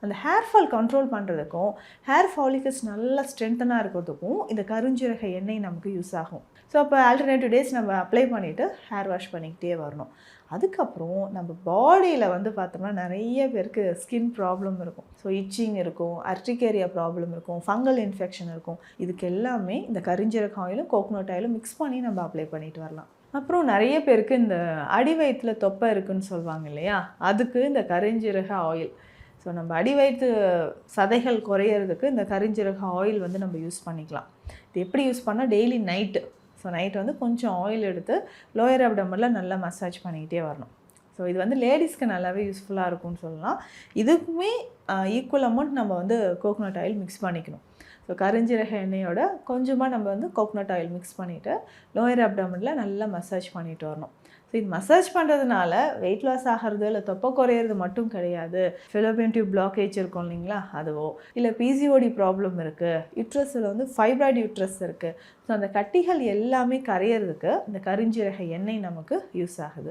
அந்த hair fall control பண்ணுறதுக்கும் hair follicles நல்லா ஸ்ட்ரென்த்தனாக இருக்கிறதுக்கும் இந்த கருஞ்சீரக எண்ணெய் நமக்கு யூஸ் ஆகும். ஸோ அப்போ ஆல்டர்னேட்டிவ் டேஸ் நம்ம அப்ளை பண்ணிவிட்டு ஹேர் வாஷ் பண்ணிக்கிட்டே வரணும். அதுக்கப்புறம் நம்ம பாடியில் பார்த்தோம்னா நிறைய பேருக்கு ஸ்கின் ப்ராப்ளம் இருக்கும். ஸோ இச்சிங் இருக்கும், அர்டிகேரியா ப்ராப்ளம் இருக்கும், ஃபங்கல் இன்ஃபெக்ஷன் இருக்கும். இதுக்கு எல்லாமே இந்த கருஞ்சீரக ஆயிலும் கோகோனட் ஆயிலும் மிக்ஸ் பண்ணி நம்ம அப்ளை பண்ணிட்டு வரலாம். அப்புறம் நிறைய பேருக்கு இந்த அடி வயிற்றில் தொப்பை இருக்குதுன்னு சொல்லுவாங்க இல்லையா, அதுக்கு இந்த கருஞ்சீரக ஆயில். ஸோ நம்ம அடி வயிற்று சதைகள் குறையிறதுக்கு இந்த கருஞ்சீரக ஆயில் நம்ம யூஸ் பண்ணிக்கலாம். இது எப்படி யூஸ் பண்ணால் டெய்லி நைட்டு, ஸோ நைட்டு கொஞ்சம் ஆயில் எடுத்து லோயர் அப்டமனில் நல்லா மசாஜ் பண்ணிக்கிட்டே வரணும். ஸோ இது லேடிஸ்க்கு நல்லாவே யூஸ்ஃபுல்லாக இருக்கும்னு சொல்லலாம். இதுக்குமே ஈக்குவல் அமௌண்ட் நம்ம கோகோனட் ஆயில் மிக்ஸ் பண்ணிக்கணும். ஸோ கருஞ்சீரக எண்ணெயோட கொஞ்சமாக நம்ம கோகோனட் ஆயில் மிக்ஸ் பண்ணிவிட்டு லோயர் அப்டமனில் நல்லா மசாஜ் பண்ணிட்டு வரணும். ஸோ இது மசாஜ் பண்ணுறதுனால வெயிட் லாஸ் ஆகிறது இல்லை தொப்பை குறையிறது மட்டும் கிடையாது. ஃபெலோபியன் டியூப் பிளாக்கேஜ் இருக்கும் இல்லைங்களா, அதுவோ இல்லை பிசிஓடி ப்ராப்ளம் இருக்குது, யூட்ரஸில் ஃபைப்ராய்டு யூட்ரஸ் இருக்குது. ஸோ அந்த கட்டிகள் எல்லாமே கரையிறதுக்கு இந்த கருஞ்சீரக எண்ணெய் நமக்கு யூஸ் ஆகுது.